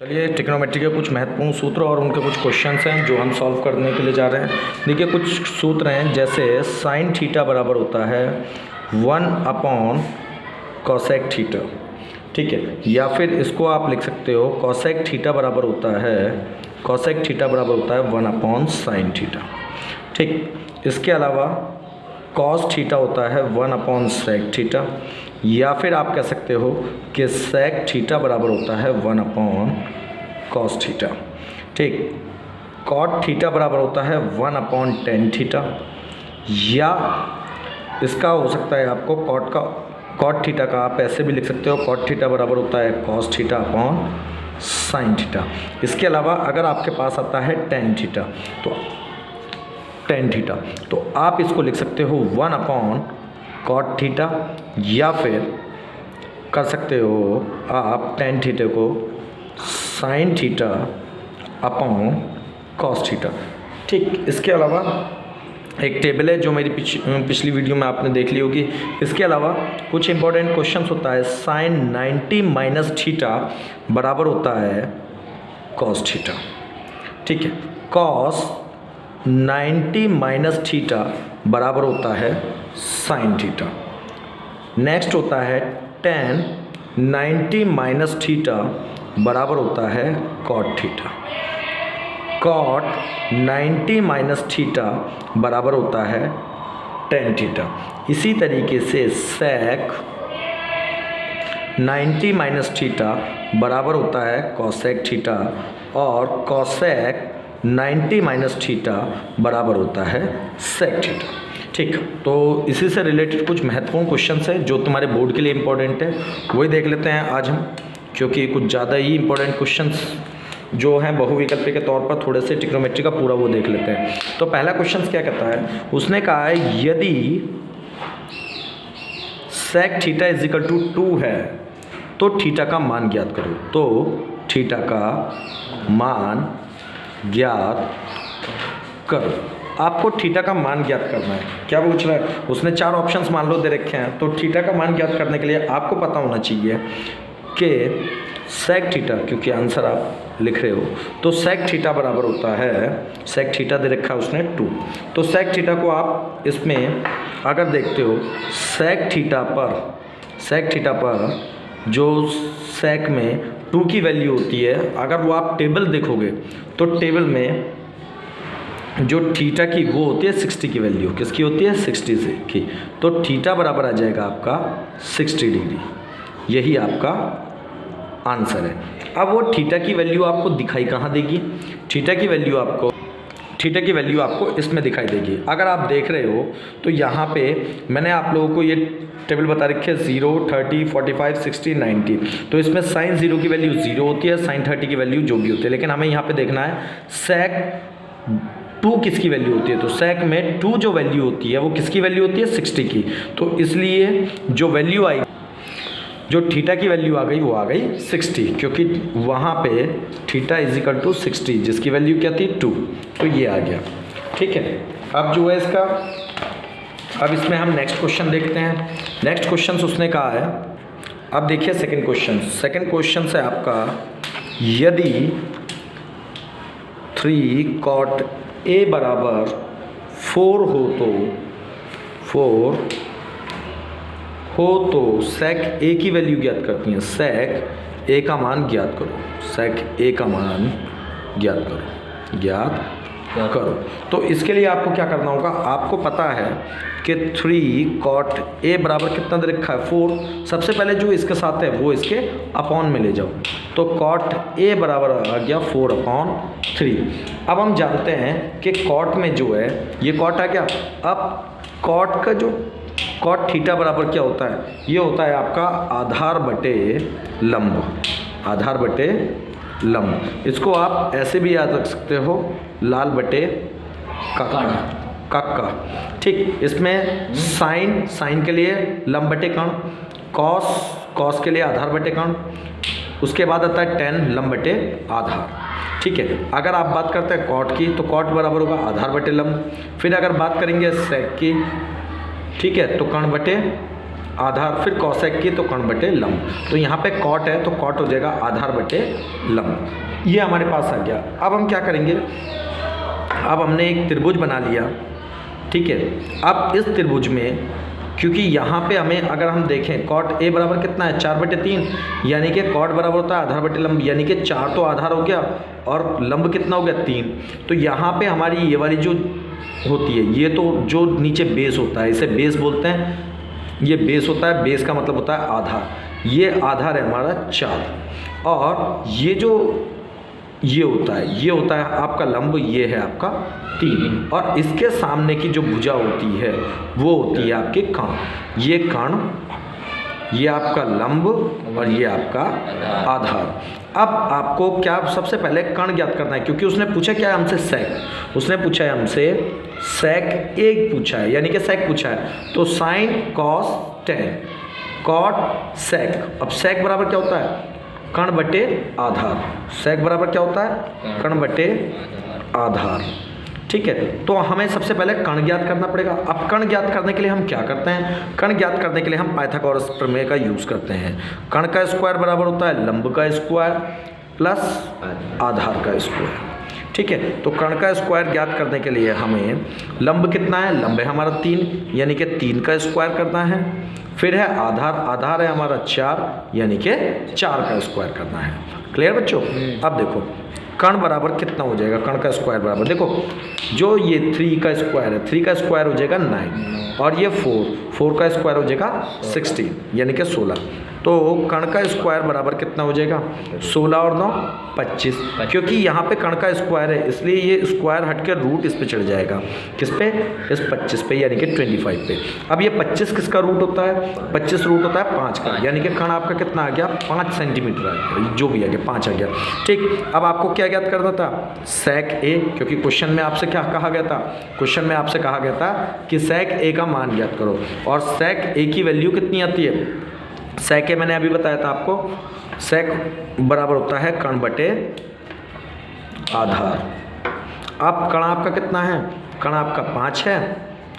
चलिए ट्रिग्नोमेट्री के कुछ महत्वपूर्ण सूत्र और उनके कुछ क्वेश्चंस हैं जो हम सॉल्व करने के लिए जा रहे हैं। देखिए कुछ सूत्र हैं, जैसे साइन थीटा बराबर होता है 1 कोसेक थीटा, ठीक है। या फिर इसको आप लिख सकते हो कोसेक थीटा बराबर होता है 1 साइन थीटा, ठीक। इसके अलावा कॉस थीटा होता है 1 सेक थीटा, या फिर आप कह सकते हो कि सेक थीटा बराबर होता है 1 कॉस थीटा, ठीक। कॉट थीटा बराबर होता है 1 टेन थीटा, या इसका हो सकता है आपको कॉट थीटा का आप ऐसे भी लिख सकते हो, कॉट थीटा बराबर होता है cos theta upon sine theta. इसके अलावा अगर आपके पास आता है टेन थीटा तो आप इसको लिख सकते हो 1 कॉट थीटा, या फिर कर सकते हो आप टेन थीटा को sine theta upon cos theta, ठीक। इसके अलावा एक टेबल है जो मेरी पिछली वीडियो में आपने देख ली होगी। इसके अलावा कुछ इंपॉर्टेंट क्वेश्चंस होता है, साइन 90 माइनस थीटा बराबर होता है कॉस थीटा, ठीक है। कॉस 90 माइनस थीटा बराबर होता है साइन थीटा। नेक्स्ट होता है टेन 90 माइनस थीटा बराबर होता है cot theta. Cot 90 minus theta बराबर होता है टेन थीटा। इसी तरीके से सेक 90 माइनस थीटा बराबर होता है कॉसेक थीटा, और कॉसेक 90 माइनस थीटा बराबर होता है सेक थीटा, ठीक। तो इसी से रिलेटेड कुछ महत्वपूर्ण क्वेश्चंस है जो तुम्हारे बोर्ड के लिए इंपॉर्टेंट है, वही देख लेते हैं आज हम, क्योंकि कुछ ज़्यादा ही इंपॉर्टेंट क्वेश्चंस जो हैं बहुविकल्पी के तौर पर थोड़े से ट्रिग्नोमेट्री का पूरा वो देख लेते हैं। तो पहला क्वेश्चन क्या कहता है, उसने कहा है यदि सेक थीटा इजिकल टू 2 है तो थीटा का मान ज्ञात करो। तो थीटा का मान ज्ञात करो, आपको थीटा का मान ज्ञात करना है। क्या पूछ रहा है, उसने 4 ऑप्शंस मान लो दे रखे हैं, तो थीटा का मान ज्ञात करने के लिए आपको पता होना चाहिए कि सेक थीटा, क्योंकि आंसर आप लिख रहे हो, तो सेक थीटा बराबर होता है, सेक थीटा दे रखा है उसने 2, तो सेक थीटा को आप इसमें अगर देखते हो सेक थीटा पर जो सेक में 2 की वैल्यू होती है, अगर वो आप टेबल देखोगे तो टेबल में जो थीटा की वो होती है 60 की वैल्यू, किसकी होती है 60 से की, तो थीटा बराबर आ जाएगा आपका 60 डिग्री। यही आपका आंसर है। अब वो थीटा की वैल्यू आपको दिखाई कहाँ देगी, थीटा की वैल्यू आपको इसमें दिखाई देगी। अगर आप देख रहे हो तो यहाँ पे मैंने आप लोगों को ये टेबल बता रखी है 0, 30, 45, 60, 90। तो इसमें साइन 0 की वैल्यू 0 होती है, साइन 30 की वैल्यू जो भी होती है, लेकिन हमें यहाँ पे देखना है सेक 2 किसकी वैल्यू होती है। तो सेक में 2 जो वैल्यू होती है वो किसकी वैल्यू होती है 60 की, तो इसलिए जो वैल्यू आई, जो थीटा की वैल्यू आ गई वो आ गई 60, क्योंकि वहाँ पे थीटा इजिकल टू 60 जिसकी वैल्यू क्या थी 2, तो ये आ गया, ठीक है। अब जो है इसका, अब इसमें हम नेक्स्ट क्वेश्चन देखते हैं। नेक्स्ट क्वेश्चन उसने कहा है, अब देखिए सेकंड क्वेश्चन है आपका, यदि 3 कॉट ए बराबर 4 हो तो सेक ए की वैल्यू ज्ञात करती हैं। सेक ए का मान ज्ञात करो। तो इसके लिए आपको क्या करना होगा, आपको पता है कि 3 कॉट ए बराबर कितना दे रखा है 4। सबसे पहले जो इसके साथ है वो इसके अपॉन में ले जाओ, तो कॉट ए बराबर आ गया 4/3। अब हम जानते हैं कि कॉट में जो है ये कॉट आ गया। अब कॉट का जो कॉट थीटा बराबर क्या होता है, ये होता है आपका आधार बटे लंब। इसको आप ऐसे भी याद रख सकते हो, लाल बटे कक्का, ठीक। इसमें साइन के लिए लंब बटे कर्ण, कॉस के लिए आधार बटे कर्ण, उसके बाद आता है टेन लंब बटे आधार, ठीक है। अगर आप बात करते हैं कॉट की, तो कॉट बराबर होगा आधार बटे लंब। फिर अगर बात करेंगे सेक की, ठीक है, तो कर्ण बटे आधार, फिर कॉसेक की तो कर्ण बटे लंब। तो यहाँ पे कॉट है तो कॉट हो जाएगा आधार बटे लंब। ये हमारे पास आ गया। अब हम क्या करेंगे, अब हमने एक त्रिभुज बना लिया, ठीक है। अब इस त्रिभुज में क्योंकि यहाँ पे हमें अगर हम देखें कॉट ए बराबर कितना है 4/3, यानी कि कॉट बराबर होता है आधार बटे लंब, यानी कि 4 तो आधार हो गया और लंब कितना हो गया 3। तो यहाँ पे हमारी ये वाली जो होती है, ये तो जो नीचे बेस होता है इसे बेस बोलते हैं, ये बेस होता है, बेस का मतलब होता है आधार, ये आधार है हमारा 4, और ये जो ये होता है आपका लंब, ये है आपका 3, और इसके सामने की जो भुजा होती है वो होती है आपके कर्ण। ये कर्ण, ये आपका लंब और ये आपका आधार। अब आपको क्या सबसे पहले कर्ण ज्ञात करना है, क्योंकि उसने पूछा क्या है हमसे सेक, उसने पूछा है हमसे सेक एक पूछा है, यानी कि सेक पूछा है। तो sine cos tan cot sec. अब सेक बराबर क्या होता है कर्ण बटे आधार, सेक बराबर क्या होता है कर्ण बटे आधार, ठीक है। तो हमें सबसे पहले कर्ण ज्ञात करना पड़ेगा। अब कर्ण ज्ञात करने के लिए हम क्या करते हैं, कर्ण ज्ञात करने के लिए हम पाइथागोरस प्रमेय का यूज़ करते हैं। कर्ण का स्क्वायर बराबर होता है लंब का स्क्वायर प्लस आधार का स्क्वायर, ठीक है। तो कर्ण का स्क्वायर ज्ञात करने के लिए हमें लंब कितना है, लंब है हमारा 3, यानी कि 3 का स्क्वायर करना है। फिर है आधार, आधार है हमारा 4, यानी कि 4 का स्क्वायर करना है। क्लियर बच्चों। अब देखो कर्ण बराबर कितना हो जाएगा, कर्ण का स्क्वायर बराबर देखो जो ये 3 का स्क्वायर है, 3 का स्क्वायर हो जाएगा 9, और ये 4 का स्क्वायर हो जाएगा 16, यानी कि 16। तो कर्ण का स्क्वायर बराबर कितना हो जाएगा 16 और 9 25, क्योंकि यहाँ पे कर्ण का स्क्वायर है इसलिए ये स्क्वायर हट के रूट इस पे चढ़ जाएगा, किस पे, इस 25 पे, यानी कि 25 पे। अब ये 25 किसका रूट होता है, 25 रूट होता है 5 का, यानी कि कर्ण आपका कितना आ गया 5 सेंटीमीटर आ गया, जो भी आ गया 5 आ गया, ठीक। अब आपको क्या ज्ञात करना था सेक ए, क्योंकि क्वेश्चन में आपसे क्या कहा गया था, क्वेश्चन में आपसे कहा गया था कि सेक ए का मान ज्ञात करो, और सेक ए की वैल्यू कितनी आती है, सेक ए मैंने अभी बताया था आपको, सेक बराबर होता है कर्ण बटे आधार। अब कर्ण आपका कितना है, कर्ण आपका 5 है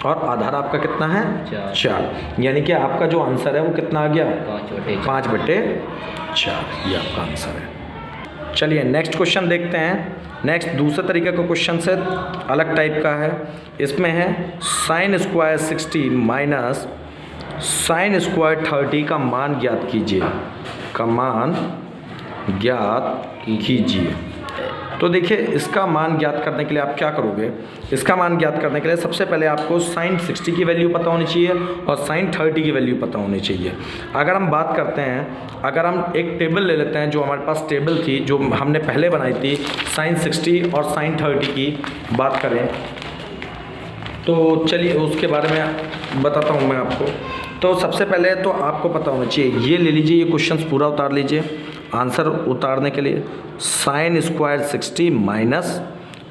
और आधार आपका कितना है 4, यानी कि आपका जो आंसर है वो कितना आ गया 5/4, ये आपका आंसर है। चलिए नेक्स्ट क्वेश्चन देखते हैं। नेक्स्ट दूसरे तरीके का क्वेश्चन से अलग टाइप का है, इसमें है sine square 60 minus sine square 30 का मान ज्ञात कीजिए, का मान ज्ञात कीजिए। तो देखिए इसका मान ज्ञात करने के लिए आप क्या करोगे, इसका मान ज्ञात करने के लिए सबसे पहले आपको साइन 60 की वैल्यू पता होनी चाहिए और साइन 30 की वैल्यू पता होनी चाहिए। अगर हम बात करते हैं, अगर हम एक टेबल ले लेते हैं, जो हमारे पास टेबल थी जो हमने पहले बनाई थी, साइन 60 और साइन 30 की बात करें तो चलिए उसके बारे में बताता हूँ मैं आपको। तो सबसे पहले तो आपको पता होना चाहिए, ये ले लीजिए, ये क्वेश्चन पूरा उतार लीजिए। आंसर उतारने के लिए sine square 60 minus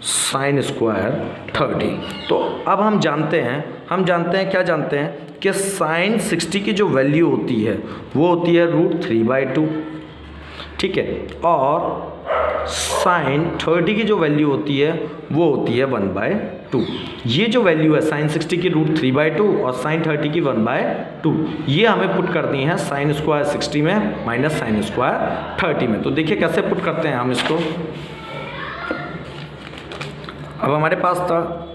sine square 30। तो अब हम जानते हैं क्या जानते हैं कि साइन 60 की जो वैल्यू होती है वो होती है √3/2, ठीक है, और साइन 30 की जो वैल्यू होती है वो होती है 1/2। ये जो वैल्यू है साइन 60 की √3/2 और साइन 30 की 1/2, ये हमें पुट करनी है साइन स्क्वायर 60 में माइनस साइन स्क्वायर 30 में। तो देखिए कैसे पुट करते हैं हम इसको। अब हमारे पास था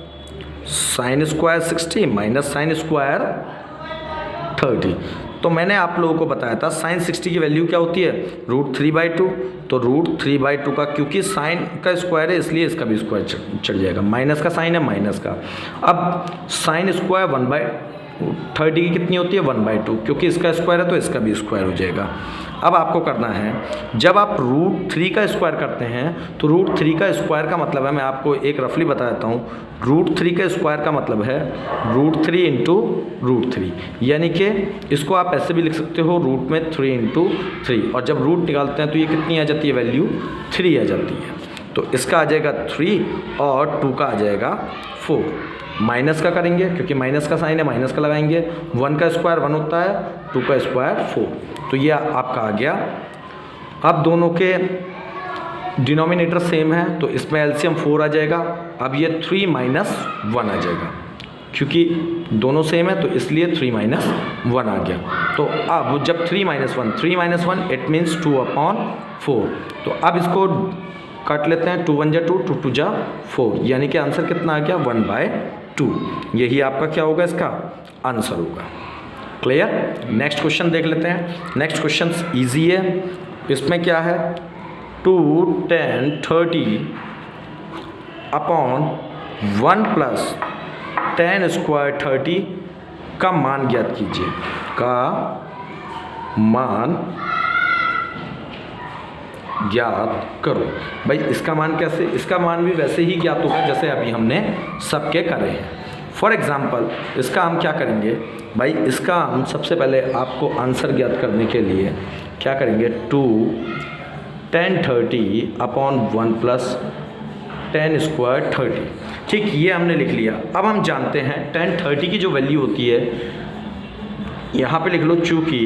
sine square 60 minus sine square 30। तो मैंने आप लोगों को बताया था साइन 60 की वैल्यू क्या होती है √3/2। तो √3/2 का, क्योंकि साइन का स्क्वायर है इसलिए इसका भी स्क्वायर चढ़ जाएगा, माइनस का साइन है माइनस का। अब साइन स्क्वायर 1/30 की कितनी होती है 1/2, क्योंकि इसका स्क्वायर है तो इसका भी स्क्वायर हो जाएगा। अब आपको करना है, जब आप √3 का स्क्वायर करते हैं तो √3 का स्क्वायर का मतलब है, मैं आपको एक रफली बता देता हूँ, √3 का स्क्वायर का मतलब है √3 इंटू √3, यानी कि इसको आप ऐसे भी लिख सकते हो रूट में 3 इंटू 3, और जब रूट निकालते हैं तो ये कितनी आ जाती है वैल्यू 3 आ जाती है। तो इसका आ जाएगा 3 और 2 का आ जाएगा 4। माइनस का करेंगे क्योंकि माइनस का साइन है, माइनस का लगाएंगे। 1 का स्क्वायर 1 होता है, 2 का स्क्वायर 4। तो ये आपका आ गया। अब दोनों के डिनोमिनेटर सेम है तो इसमें एलसीएम 4 आ जाएगा। अब ये 3 - 1 आ जाएगा, क्योंकि दोनों सेम है तो इसलिए 3 माइनस 1 आ गया। तो अब जब 3 माइनस 1 इट मीन्स 2/4। तो अब इसको काट लेते हैं, 2 1 जा 2, 2 2 जा 4, यानी कि आंसर कितना आ गया 1/2। यही आपका क्या होगा, इसका आंसर होगा। क्लियर। नेक्स्ट क्वेश्चन देख लेते हैं। नेक्स्ट क्वेश्चन ईजी है। इसमें क्या है, 2 10 30 अपॉन 1 प्लस 10 स्क्वायर 30 का मान ज्ञात कीजिए। का मान ज्ञात करो। भाई इसका मान कैसे, इसका मान भी वैसे ही ज्ञात होगा जैसे अभी हमने सबके करे हैं। फॉर एग्जाम्पल इसका हम क्या करेंगे भाई, इसका हम सबसे पहले आपको आंसर ज्ञात करने के लिए क्या करेंगे, 2 10 30 अपॉन 1 प्लस 10 स्क्वायर 30। ठीक, ये हमने लिख लिया। अब हम जानते हैं 10 30 की जो वैल्यू होती है, यहाँ पे लिख लो, चूँकि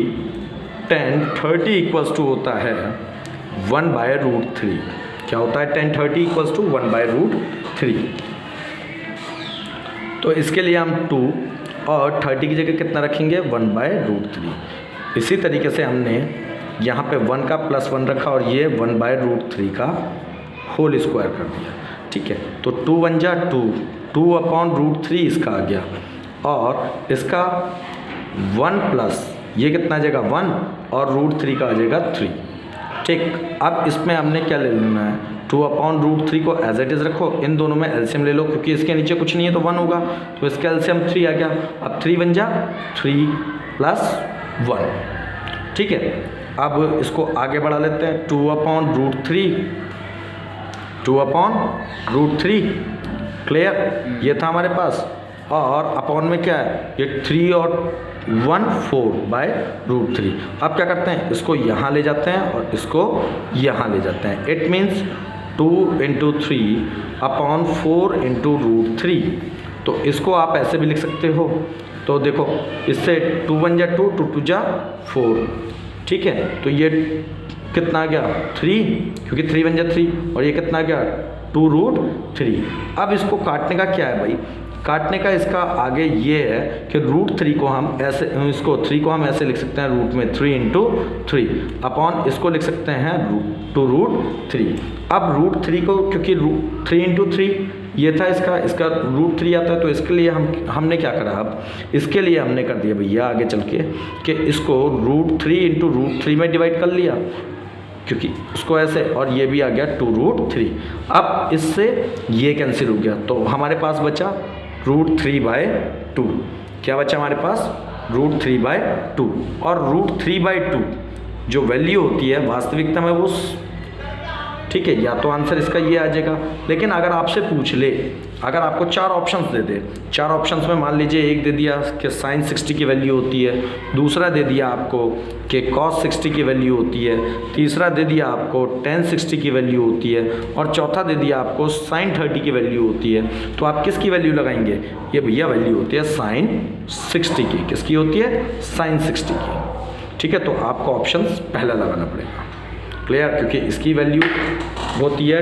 10 30 इक्वल्स टू होता है 1/√3। क्या होता है 10 30 इक्वल्स टू 1/√3। तो इसके लिए हम 2 और 30 की जगह कितना रखेंगे 1/√3। इसी तरीके से हमने यहाँ पे 1 का +1 रखा और ये 1/√3 का होल स्क्वायर कर दिया। ठीक है, तो 2 1 जा 2, 2/√3 इसका आ गया, और इसका 1 प्लस ये कितना आ जाएगा 1 और √3 का आ जाएगा 3। ठीक, अब इसमें हमने क्या ले लेना है, 2/√3 को एज इट इज़ रखो, इन दोनों में एलसीएम ले लो, क्योंकि इसके नीचे कुछ नहीं है तो 1 होगा, तो इसका एलसीएम 3 आ गया। अब 3 1 जा 3 + 1। ठीक है, अब इसको आगे बढ़ा लेते हैं, 2/√3 क्लियर, ये था हमारे पास, और अपॉन में क्या है, ये 3 और 1 4/√3। अब क्या करते हैं, इसको यहाँ ले जाते हैं और इसको यहाँ ले जाते हैं। It means 2 × 3 upon 4 × √3। तो इसको आप ऐसे भी लिख सकते हो। तो देखो, इससे 2 1 जा 2, 2 2 जा 4। ठीक है, तो ये कितना आ गया 3, क्योंकि 3 1 जा 3, और ये कितना आ गया 2√3। अब इसको काटने का क्या है भाई, काटने का इसका आगे ये है कि √3 को हम ऐसे, इसको 3 को हम ऐसे लिख सकते हैं रूट में 3 × 3 अपॉन इसको लिख सकते हैं 2√3। अब √3 को, क्योंकि 3 × 3 ये था इसका √3 आता है, तो इसके लिए हमने क्या करा, अब इसके लिए हमने कर दिया भैया आगे चल के कि इसको √3 × √3 में डिवाइड कर लिया, क्योंकि उसको ऐसे, और ये भी आ गया 2√3। अब इससे ये कैंसिल हो गया, तो हमारे पास बचा √3/2। क्या बचा हमारे पास √3/2, और √3/2 जो वैल्यू होती है वास्तविकता में वो, ठीक है, या तो आंसर इसका ये आ जाएगा। लेकिन अगर आपसे पूछ ले, अगर आपको 4 ऑप्शंस दे दे, 4 ऑप्शंस में मान लीजिए एक दे दिया कि sin 60 की वैल्यू होती है, दूसरा दे दिया आपको कि cos 60 की वैल्यू होती है, तीसरा दे दिया आपको tan 60 की वैल्यू होती है, और चौथा दे दिया आपको sin 30 की वैल्यू होती है, तो आप किसकी वैल्यू लगाएंगे, ये भैया वैल्यू होती है sin 60 की। किसकी होती है, sin 60 की। ठीक है, तो आपको ऑप्शन पहला लगाना पड़ेगा। क्लियर, क्योंकि इसकी वैल्यू होती है,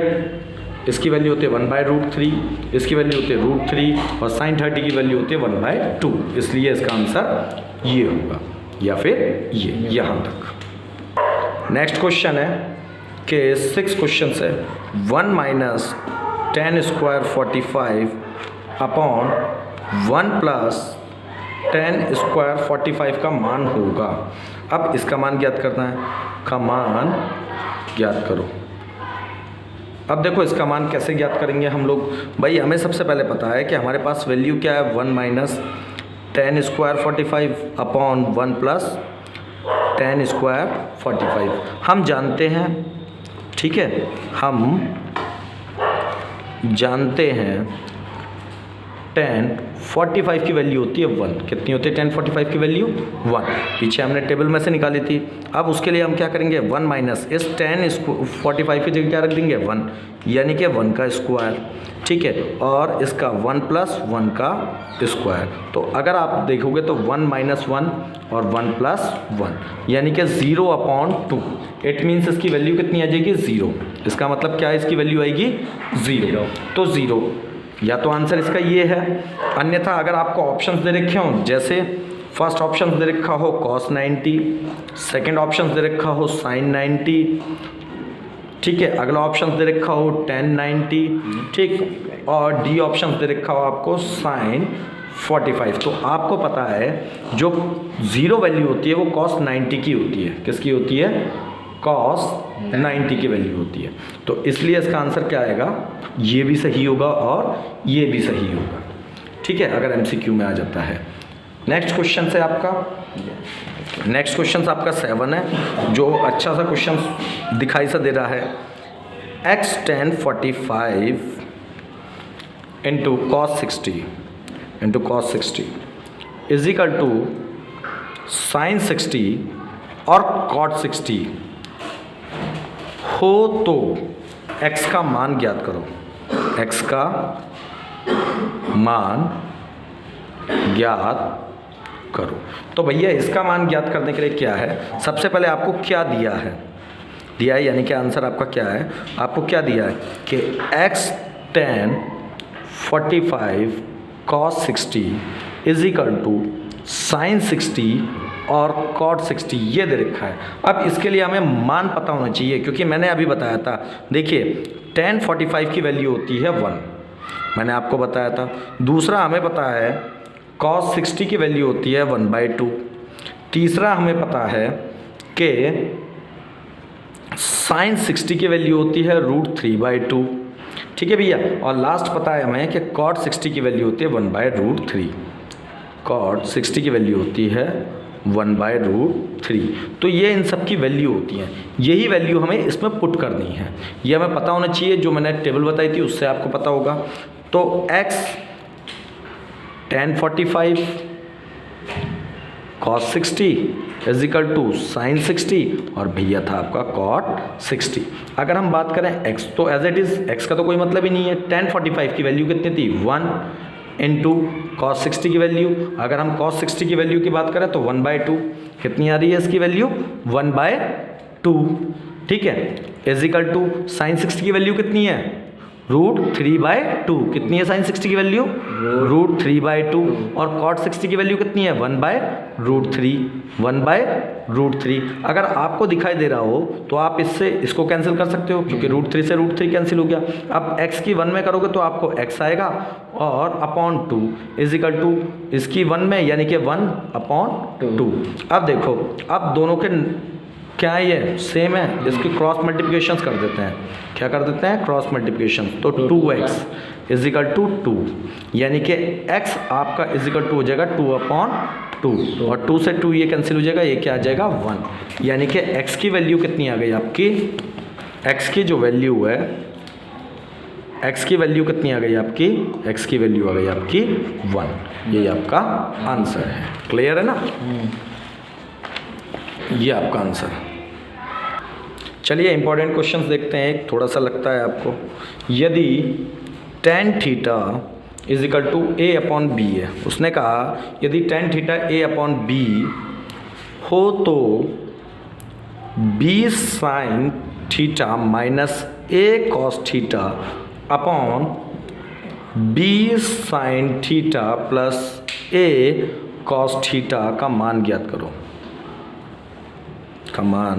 इसकी वैल्यू होती है 1/√3, इसकी वैल्यू होती है √3, और sin 30 की वैल्यू होती है 1/2, इसलिए इसका आंसर ये होगा, या फिर ये यहाँ तक। नेक्स्ट क्वेश्चन है कि 6 क्वेश्चन है, 1 - 10 स्क्वायर 45 अपॉन 1 + 10 स्क्वायर 45 का मान होगा। अब इसका मान ज्ञात करना है, का मान ज्ञात करो। अब देखो इसका मान कैसे ज्ञात करेंगे हम लोग, भाई हमें सबसे पहले पता है कि हमारे पास वैल्यू क्या है, 1 - 10 स्क्वायर 45 अपॉन 1 + 10 स्क्वायर 45 हम जानते हैं। ठीक है, हम जानते हैं 10 45 की वैल्यू होती है 1। कितनी होती है 10 45 की वैल्यू 1, पीछे हमने टेबल में से निकाली थी। अब उसके लिए हम क्या करेंगे, 1 माइनस इस 10 45 की जगह क्या रख देंगे 1, यानी कि 1 का स्क्वायर। ठीक है, और इसका 1 + 1 का स्क्वायर। तो अगर आप देखोगे तो 1 - 1 और 1 + 1 यानी कि 0/2। इट मीन्स इसकी वैल्यू कितनी आ जाएगी 0। इसका मतलब क्या है, इसकी वैल्यू आएगी 0। तो 0 या तो आंसर इसका ये है, अन्यथा अगर आपको ऑप्शंस दे रखे हों, जैसे फर्स्ट ऑप्शन दे रखा हो cos 90, सेकेंड ऑप्शन दे रखा हो sin 90, ठीक है, अगला ऑप्शन दे रखा हो tan 90, ठीक, और डी ऑप्शन दे रखा हो आपको sin 45, तो आपको पता है जो जीरो वैल्यू होती है वो cos 90 की होती है। किसकी होती है? cos 90 की वैल्यू होती है। तो इसलिए इसका आंसर क्या आएगा? ये भी सही होगा और ये भी सही होगा, ठीक है, अगर MCQ में आ जाता है। नेक्स्ट क्वेश्चन से आपका, नेक्स्ट क्वेश्चन आपका 7 है, जो अच्छा सा क्वेश्चन दिखाई सा दे रहा है। x tan 45 into cos 60 is equal to sin 60 और cot 60 हो तो x का मान ज्ञात करो। x का मान ज्ञात करो। तो भैया इसका मान ज्ञात करने के लिए क्या है, सबसे पहले आपको क्या दिया है यानी कि आंसर आपका क्या है, आपको क्या दिया है कि x tan 45 cos 60 is equal to sin 60 और cot 60 ये दे रखा है। अब इसके लिए हमें मान पता होना चाहिए, क्योंकि मैंने अभी बताया था, देखिए tan 45 की वैल्यू होती है 1, मैंने आपको बताया था। दूसरा हमें पता है cos 60 की वैल्यू होती है 1/2। तीसरा हमें पता है कि sin 60 की वैल्यू होती है √3/2, ठीक है भैया। और लास्ट पता है हमें कि cot 60 की वैल्यू होती है 1/√3। cot 60 की वैल्यू होती है 1/√3। तो ये इन सब की वैल्यू होती हैं, यही वैल्यू हमें इसमें पुट करनी है, ये हमें पता होना चाहिए। जो मैंने टेबल बताई थी उससे आपको पता होगा। तो x tan 45 cos 60 is equal to sin 60 और भैया था आपका cot 60। अगर हम बात करें x, तो एज इट इज़ x का तो कोई मतलब ही नहीं है। tan 45 की वैल्यू कितनी थी? 1 इंटू cos 60 की वैल्यू, अगर हम cos 60 की वैल्यू की बात करें तो 1/2, कितनी आ रही है इसकी वैल्यू? 1/2, ठीक है, इज इक्वल टू sin 60 की वैल्यू कितनी है? √3/2, कितनी है sin 60 की वैल्यू? √3/2, और cot 60 की वैल्यू कितनी है? 1/√3। अगर आपको दिखाई दे रहा हो तो आप इससे इसको कैंसिल कर सकते हो, क्योंकि √3 से √3 कैंसिल हो गया। अब x की 1 में करोगे तो आपको x आएगा, और अपॉन 2 इज इक्वल टू इसकी 1 में यानी कि 1/2। अब देखो, अब दोनों के क्या है, ये सेम है, इसकी क्रॉस मल्टीप्लिकेशन कर देते हैं। क्या कर देते हैं? Cross multiplication. तो 2x इज इक्वल टू 2, यानी कि x आपका इज इक्वल टू हो जाएगा 2/2, और 2 से 2 ये कैंसिल हो जाएगा, ये क्या आ जाएगा? 1, यानी कि x की वैल्यू कितनी आ गई आपकी? x की जो वैल्यू है, x की वैल्यू कितनी आ गई आपकी? x की वैल्यू आ गई आपकी 1। ये आपका आंसर है। क्लियर है ना? ये आपका आंसर। चलिए इंपॉर्टेंट क्वेश्चंस देखते हैं। एक थोड़ा सा लगता है आपको, यदि tan theta is equal to a/b है, उसने कहा यदि tan थीटा a/b हो तो b sin theta minus a cos theta upon b sin theta plus a cos theta का मान ज्ञात करो। का मान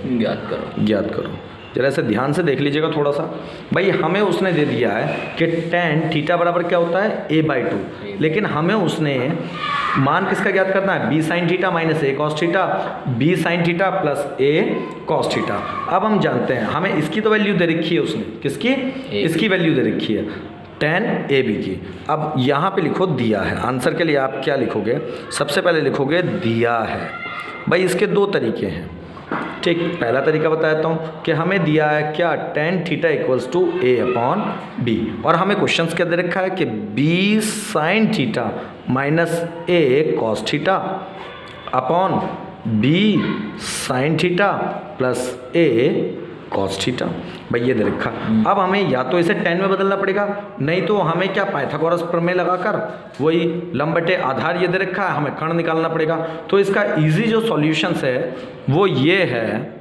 ज्ञात करो। जरा ऐसे ध्यान से देख लीजिएगा थोड़ा सा। भाई हमें उसने दे दिया है कि tan थीटा बराबर क्या होता है? a/2, लेकिन हमें उसने मान किसका ज्ञात करना है? b sin theta minus a cos theta, b sin theta plus a cos theta. अब हम जानते हैं, हमें इसकी तो वैल्यू दे रखी है उसने, किसकी? इसकी वैल्यू दे रखी है tan AB की। अब यहाँ पे लिखो दिया है। आंसर के लिए आप क्या लिखोगे? सबसे पहले लिखोगे दिया है। भाई इसके दो तरीके हैं, ठीक। पहला तरीका बताता हूँ कि हमें दिया है क्या? tan theta equals to a/b, और हमें क्वेश्चंस क्या दे रखा है कि b sin theta minus a cos theta upon b sin theta plus a cos theta. भाई ये दे रखा। अब हमें या तो इसे tan में बदलना पड़ेगा, नहीं तो हमें क्या पाइथागोरस प्रमेय लगाकर वही लंब बटे आधार ये दे रखा है, हमें कर्ण निकालना पड़ेगा। तो इसका इजी जो सॉल्यूशंस है वो ये है